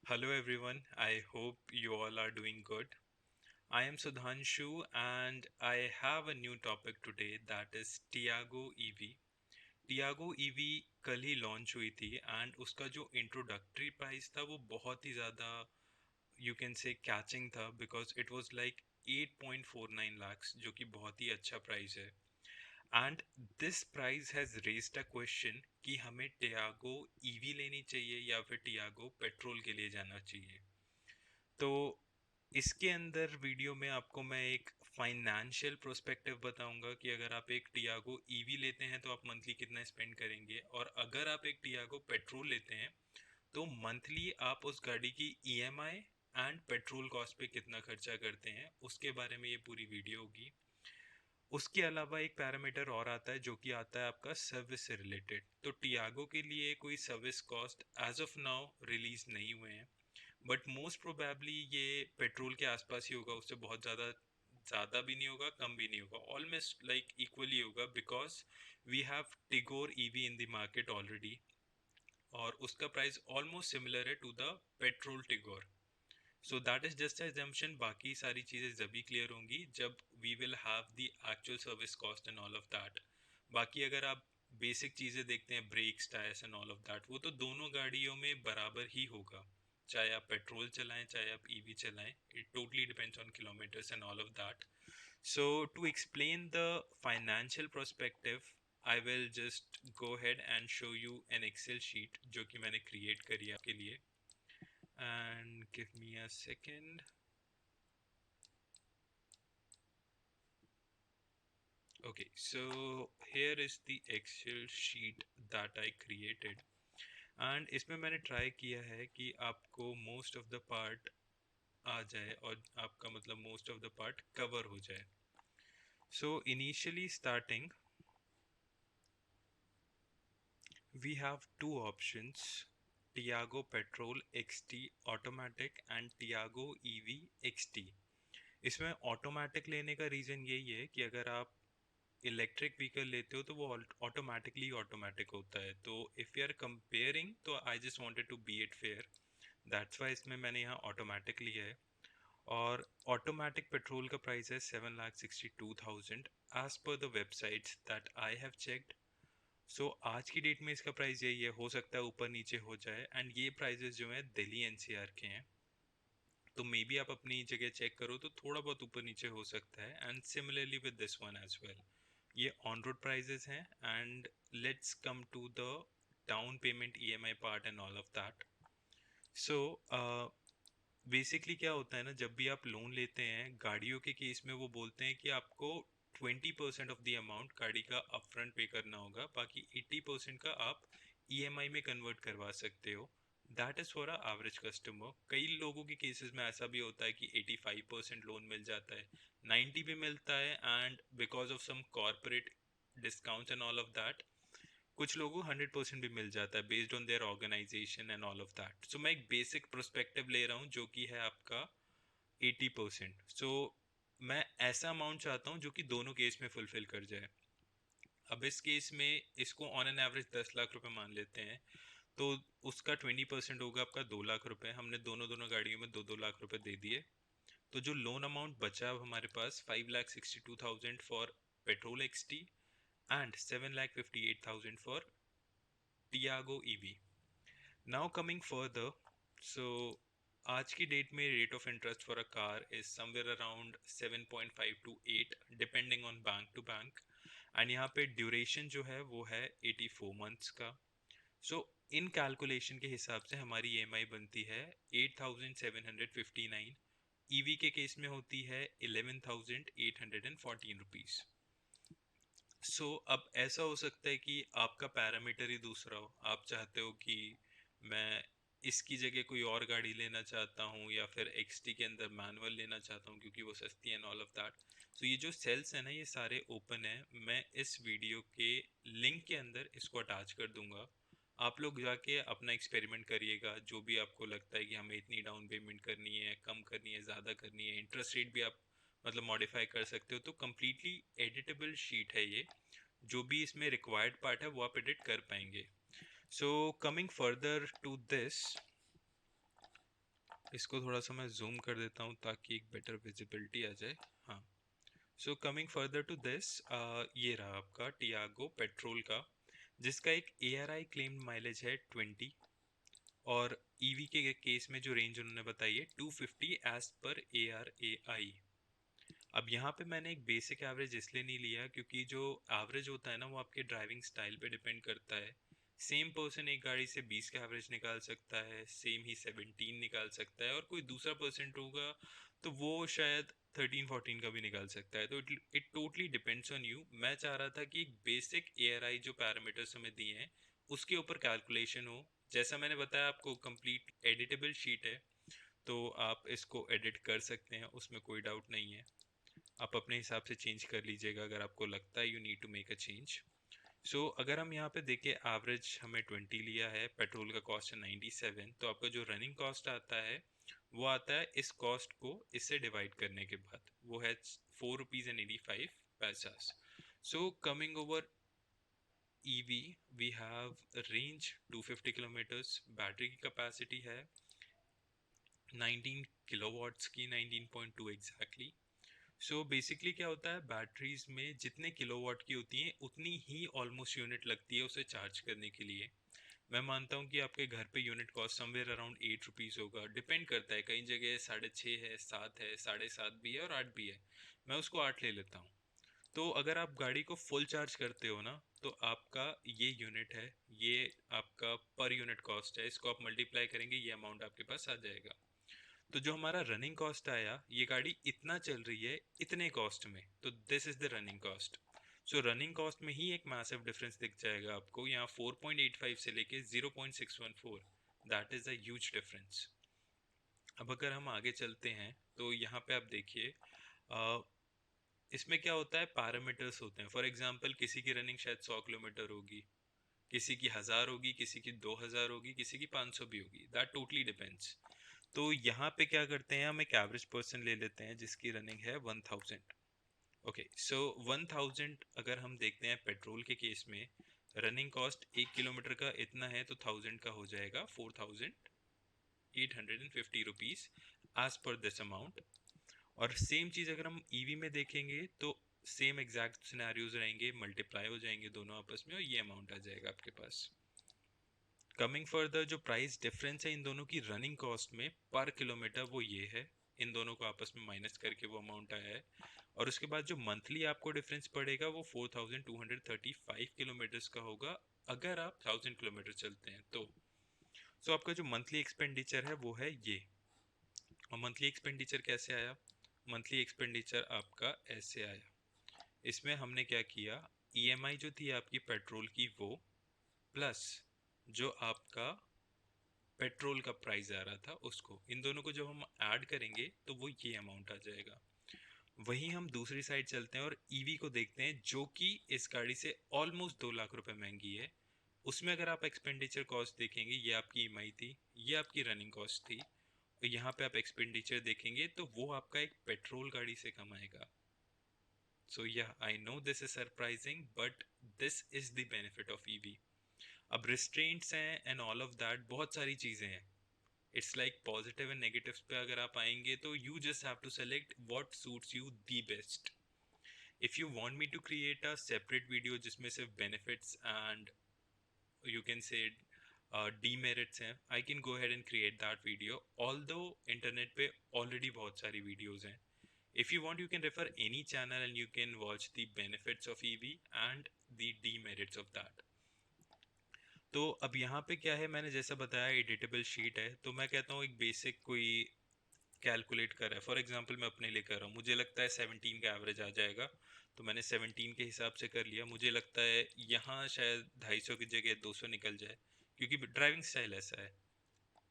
Hello everyone, I hope you all are doing good. I am Sudhanshu and I have a new topic today that is Tiago EV. Tiago EV कल ही launch हुई थी and उसका जो introductory price था वो बहुत ही ज़्यादा you can से कैचिंग था because it was like 8.49 lakhs जो कि बहुत ही अच्छा प्राइस है and this price has raised a question कि हमें टियागो ईवी लेनी चाहिए या फिर टियागो पेट्रोल के लिए जाना चाहिए। तो इसके अंदर वीडियो में आपको मैं एक फाइनेंशियल प्रोस्पेक्टिव बताऊंगा कि अगर आप एक टियागो ईवी लेते हैं तो आप मंथली कितना स्पेंड करेंगे, और अगर आप एक टियागो पेट्रोल लेते हैं तो मंथली आप उस गाड़ी की ईएमआई एंड पेट्रोल कॉस्ट पे कितना खर्चा करते हैं उसके बारे में ये पूरी वीडियो होगी। उसके अलावा एक पैरामीटर और आता है जो कि आता है आपका सर्विस से रिलेटेड। तो टियागो के लिए कोई service cost as of now release नहीं हुए हैं, बट मोस्ट प्रोबेबली ये पेट्रोल के आसपास ही होगा, उससे बहुत ज़्यादा ज़्यादा भी नहीं होगा, कम भी नहीं होगा, ऑलमोस्ट लाइक इक्वली होगा because we have Tigor EV in the market already, और उसका प्राइस ऑलमोस्ट सिमिलर है to the petrol Tigor. So that is just assumption, बाकी सारी चीज़ें जब भी क्लियर होंगी जब we will have the actual service cost and all of that. बाकी अगर आप बेसिक चीज़ें देखते हैं, brakes, tyres and all of that, वो तो दोनों गाड़ियों में बराबर ही होगा, चाहे आप पेट्रोल चलाएं चाहे आप ईवी चलाएं। It totally depends on kilometres and all of that. So to explain the financial perspective, I will just go ahead and show you an Excel sheet जो कि मैंने create करी है आपके लिए, and give me a second. Okay, so here is the Excel sheet that I created, and इसमें मैंने try किया है कि आपको most of the part आ जाए और आपका मतलब most of the part cover हो जाए. So initially starting, we have two options: Tiago Petrol XT Automatic and Tiago EV XT. इसमें ऑटोमेटिक लेने का रीज़न यही है कि अगर आप इलेक्ट्रिक व्हीकल लेते हो तो वो ऑटोमेटिकली ऑटोमेटिक होता है। तो इफ़ यू आर कंपेयरिंग तो I just wanted to be it fair, that's why इसमें मैंने यहाँ ऑटोमेटिक लिया है। और ऑटोमेटिक पेट्रोल का प्राइस है 7,62,000 as per the websites that I have checked. So आज की डेट में इसका प्राइस यही है, हो सकता है ऊपर नीचे हो जाए, एंड ये प्राइजेस जो हैं दिल्ली एनसीआर के हैं। तो मे बी आप अपनी जगह चेक करो तो थोड़ा बहुत ऊपर नीचे हो सकता है, and similarly with this one as well. ये ऑन रोड प्राइजेस हैं, and let's come to the down payment EMI part and all of that. So basically क्या होता है ना, जब भी आप लोन लेते हैं गाड़ियों के केस में वो बोलते हैं कि आपको 20% ऑफ द अमाउंट गाड़ी का अपफ्रंट पे करना होगा, बाकी 80% का आप ईएमआई में कन्वर्ट करवा सकते हो। That is for a average customer. कई लोगों के केसेस में ऐसा भी होता है कि 85% लोन मिल जाता है, 90 भी मिलता है, and because of some corporate discounts and all of that कुछ लोगों को 100% भी मिल जाता है based on their organisation and all of that. So मैं एक बेसिक प्रोस्पेक्टिव ले रहा हूँ जो कि है आपका 80%। सो मैं ऐसा अमाउंट चाहता हूँ जो कि दोनों केस में फुलफिल कर जाए। अब इस केस में इसको ऑन एन एवरेज 10 लाख रुपए मान लेते हैं, तो उसका 20% होगा आपका 2 लाख रुपए। हमने दोनों दोनों गाड़ियों में 2-2 लाख रुपए दे दिए, तो जो लोन अमाउंट बचा अब हमारे पास 5,62,000 for petrol XT and 7,58,000 for Tiago EV. Now coming further, so आज की डेट में rate of interest for a car is somewhere around 7.5 to 8 depending on bank to bank, and यहाँ पे ड्यूरेशन जो है वो है 84 मंथ्स का। सो इन कैलकुलेशन के हिसाब से हमारी ईएमआई बनती है 8,759। ईवी के केस में होती है 11,814 रुपीज़। सो अब ऐसा हो सकता है कि आपका पैरामीटर ही दूसरा हो, आप चाहते हो कि मैं इसकी जगह कोई और गाड़ी लेना चाहता हूँ या फिर एक्सटी के अंदर मैनुअल लेना चाहता हूँ क्योंकि वो सस्ती है एंड ऑल ऑफ दैट। सो ये जो सेल्स है ना ये सारे ओपन है, मैं इस वीडियो के लिंक के अंदर इसको अटैच कर दूंगा। आप लोग जाके अपना एक्सपेरिमेंट करिएगा, जो भी आपको लगता है कि हमें इतनी डाउन पेमेंट करनी है, कम करनी है, ज़्यादा करनी है, इंटरेस्ट रेट भी आप मतलब मॉडिफाई कर सकते हो। तो कम्प्लीटली एडिटेबल शीट है ये, जो भी इसमें रिक्वायर्ड पार्ट है वो आप एडिट कर पाएंगे। So coming further to this, इसको थोड़ा सा मैं जूम कर देता हूँ ताकि एक बेटर विजिबिलिटी आ जाए। हाँ, so coming further to this, ये रहा आपका टियागो पेट्रोल का, जिसका एक ARI क्लेम्ड माइलेज है 20, और ईवी के केस में जो रेंज उन्होंने बताई है 250 एज पर ARAI। अब यहाँ पे मैंने एक बेसिक एवरेज इसलिए नहीं लिया क्योंकि जो एवरेज होता है ना वो आपके ड्राइविंग स्टाइल पे डिपेंड करता है। सेम पर्सन एक गाड़ी से 20 का एवरेज निकाल सकता है, सेम ही 17 निकाल सकता है, और कोई दूसरा पर्सेंट होगा तो वो शायद 13-14 का भी निकाल सकता है। तो it totally depends on you. मैं चाह रहा था कि एक बेसिक ARI जो पैरामीटर्स हमें दिए हैं उसके ऊपर कैलकुलेशन हो। जैसा मैंने बताया आपको, कंप्लीट एडिटेबल शीट है, तो आप इसको एडिट कर सकते हैं, उसमें कोई डाउट नहीं है। आप अपने हिसाब से चेंज कर लीजिएगा अगर आपको लगता है you need to make a change. So अगर हम यहाँ पे देखें, एवरेज हमें 20 लिया है, पेट्रोल का कॉस्ट है 97, तो आपका जो रनिंग कॉस्ट आता है वो आता है इस कॉस्ट को इससे डिवाइड करने के बाद, वो है ₹4.85। So coming over EV, we have range 250 kilometres, battery की कैपेसिटी है 19 किलोवाट्स की, 19.2 एग्जैक्टली। सो बेसिकली क्या होता है, बैटरीज में जितने किलोवाट की होती हैं उतनी ही ऑलमोस्ट यूनिट लगती है उसे चार्ज करने के लिए। मैं मानता हूँ कि आपके घर पे यूनिट कॉस्ट समवेयर अराउंड ₹8 होगा, डिपेंड करता है, कई जगह 6.5 है, 7 है, 7.5 भी है और 8 भी है। मैं उसको 8 ले लेता हूँ। तो अगर आप गाड़ी को फुल चार्ज करते हो ना, तो आपका ये यूनिट है, ये आपका पर यूनिट कॉस्ट है, इसको आप मल्टीप्लाई करेंगे, ये अमाउंट आपके पास आ जाएगा। तो जो हमारा रनिंग कॉस्ट आया, ये गाड़ी इतना चल रही है इतने कॉस्ट में, तो this is the running cost. So running cost में ही एक मैसिव डिफरेंस दिख जाएगा आपको, यहाँ 4.85 से लेके 0.614, that is a huge difference. अब अगर हम आगे चलते हैं तो यहाँ पे आप देखिए, इसमें क्या होता है, पैरामीटर्स होते हैं। फॉर एग्जांपल किसी की रनिंग शायद 100 किलोमीटर होगी, किसी की 1000 होगी, किसी की 2000 होगी, किसी की 500 भी होगी, दैट टोटली डिपेंड्स। तो यहाँ पे क्या करते हैं, हम एक एवरेज पर्सन ले लेते हैं जिसकी रनिंग है 1000। ओके, सो 1000 अगर हम देखते हैं पेट्रोल के केस में, रनिंग कॉस्ट 1 किलोमीटर का इतना है, तो 1000 का हो जाएगा 4850 rupees as per this amount. और सेम चीज अगर हम ईवी में देखेंगे तो सेम एग्जैक्ट सिनेरियोज रहेंगे, मल्टीप्लाई हो जाएंगे दोनों आपस में और ये अमाउंट आ जाएगा आपके पास। कमिंग फर्दर, जो प्राइस डिफरेंस है इन दोनों की रनिंग कॉस्ट में पर किलोमीटर, वो ये है, इन दोनों को आपस में माइनस करके वो अमाउंट आया है। और उसके बाद जो मंथली आपको डिफरेंस पड़ेगा वो 4235 किलोमीटर्स का होगा, अगर आप 1000 किलोमीटर चलते हैं तो। सो आपका जो मंथली एक्सपेंडिचर है वो है ये। और मंथली एक्सपेंडिचर कैसे आया, मंथली एक्सपेंडिचर आपका ऐसे आया। इसमें हमने क्या किया, EMI जो थी आपकी पेट्रोल की वो, प्लस जो आपका पेट्रोल का प्राइस आ रहा था उसको, इन दोनों को जब हम ऐड करेंगे तो वो ये अमाउंट आ जाएगा। वहीं हम दूसरी साइड चलते हैं और ईवी को देखते हैं, जो कि इस गाड़ी से ऑलमोस्ट 2 लाख रुपए महंगी है। उसमें अगर आप एक्सपेंडिचर कॉस्ट देखेंगे, ये आपकी EMI थी, ये आपकी रनिंग कॉस्ट थी, और यहाँ पे आप एक्सपेंडिचर देखेंगे तो वो आपका एक पेट्रोल गाड़ी से कम आएगा। सो या I know this is surprising, but this is the benefit of EV। अब रिस्ट्रेंट्स हैं एंड ऑल ऑफ दैट, बहुत सारी चीजें हैं। It's like positive and negatives पे अगर आप आएंगे तो you just have to select what suits you the best. If you want me to create a separate video जिसमें सिर्फ benefits and you can say demerits हैं, I can go ahead and create that video, although internet पे already बहुत सारी videos हैं। If you want, you can refer any channel and you can watch the benefits of EV and the demerits of that. तो अब यहाँ पे क्या है, मैंने जैसा बताया एडिटेबल शीट है, तो मैं कहता हूँ एक बेसिक कोई कैलकुलेट कर रहा है। फॉर एग्जांपल मैं अपने लिए कर रहा हूँ, मुझे लगता है 17 का एवरेज आ जाएगा, तो मैंने 17 के हिसाब से कर लिया। मुझे लगता है यहाँ शायद 250 की जगह 200 निकल जाए, क्योंकि ड्राइविंग स्टाइल ऐसा है।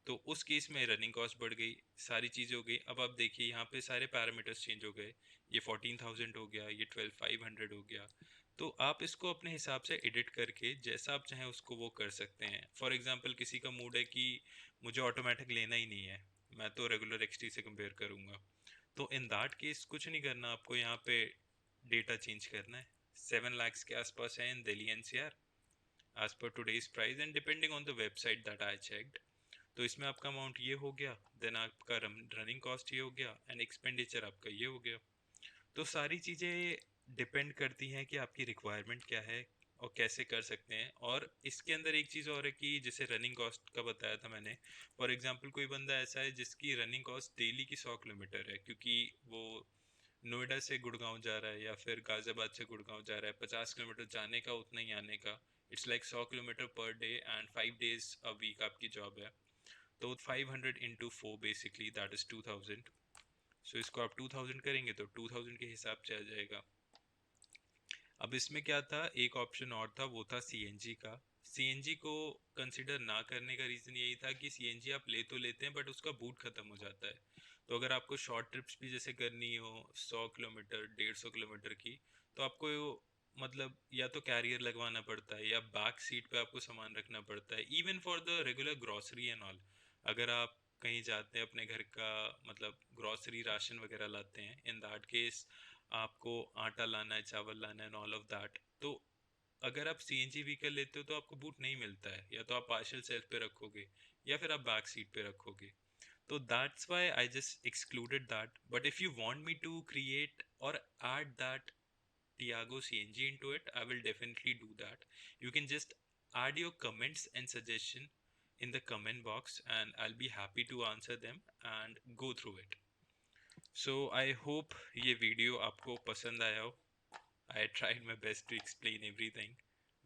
तो उस केस में रनिंग कॉस्ट बढ़ गई, सारी चीज़ें हो गई। अब आप देखिए यहाँ पे सारे पैरामीटर्स चेंज हो गए, ये 14,000 हो गया, ये 12,500 हो गया। तो आप इसको अपने हिसाब से एडिट करके जैसा आप चाहें उसको वो कर सकते हैं। फॉर एग्जांपल किसी का मूड है कि मुझे ऑटोमेटिक लेना ही नहीं है, मैं तो रेगुलर XT से कंपेयर करूँगा, तो इन दैट केस कुछ नहीं करना, आपको यहाँ पे डेटा चेंज करना है। 7 lakhs के आसपास है इन Delhi NCR as per today's price and depending on the website that I checked। तो इसमें आपका अमाउंट ये हो गया, देन आपका रनिंग कॉस्ट ये हो गया, एंड एक्सपेंडिचर आपका ये हो गया। तो सारी चीज़ें डिपेंड करती हैं कि आपकी रिक्वायरमेंट क्या है और कैसे कर सकते हैं। और इसके अंदर एक चीज़ और है कि जैसे रनिंग कॉस्ट का बताया था मैंने, फॉर एग्जांपल कोई बंदा ऐसा है जिसकी रनिंग कॉस्ट डेली की 100 किलोमीटर है, क्योंकि वो नोएडा से गुड़गांव जा रहा है या फिर गाजियाबाद से गुड़गांव जा रहा है, 50 किलोमीटर जाने का उतना ही आने का, it's like 100 kilometre per day and 5 days a week आपकी जॉब है। तो 500 × 4 बेसिकली दैट इज 2000। सो इसको आप 2000 करेंगे तो 2000 के हिसाब से आ जाएगा। अब इसमें क्या था, एक ऑप्शन और था, वो था सीएनजी का। सीएनजी को कंसिडर ना करने का रीज़न यही था कि सीएनजी आप ले तो लेते हैं बट उसका बूट ख़त्म हो जाता है। तो अगर आपको शॉर्ट ट्रिप्स भी जैसे करनी हो 100 किलोमीटर 150 किलोमीटर की, तो आपको मतलब या तो कैरियर लगवाना पड़ता है या बैक सीट पे आपको सामान रखना पड़ता है, even for the regular grocery and all. अगर आप कहीं जाते हैं अपने घर का मतलब ग्रॉसरी राशन वगैरह लाते हैं, इन दैट केस आपको आटा लाना है, चावल लाना है, ऑल ऑफ दैट। तो अगर आप सीएनजी व्हीकल लेते हो तो आपको बूट नहीं मिलता है, या तो आप पार्शियल सेल्फ पे रखोगे या फिर आप बैक सीट पे रखोगे। तो that's why I just excluded that. But if you want me to create or add that Tiago CNG into it, I will definitely do that. You can just add your comments and suggestion in the comment box and I'll be happy to answer them and go through it. So I hope ये video आपको पसंद आया हो। I tried my best to explain everything.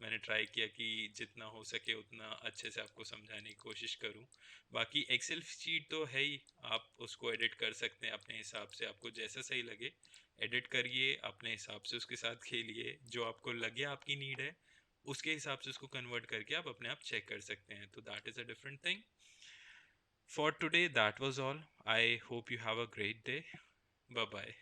मैंने try किया कि जितना हो सके उतना अच्छे से आपको समझाने की कोशिश करूं। बाकी एक्सेल शीट तो है ही, आप उसको एडिट कर सकते हैं अपने हिसाब से, आपको जैसा सही लगे एडिट करिए, अपने हिसाब से उसके साथ खेलिए, जो आपको लगे आपकी नीड है उसके हिसाब से उसको कन्वर्ट करके आप अपने आप चेक कर सकते हैं। तो that is a different thing. For today that was all. I hope you have a great day. Bye bye.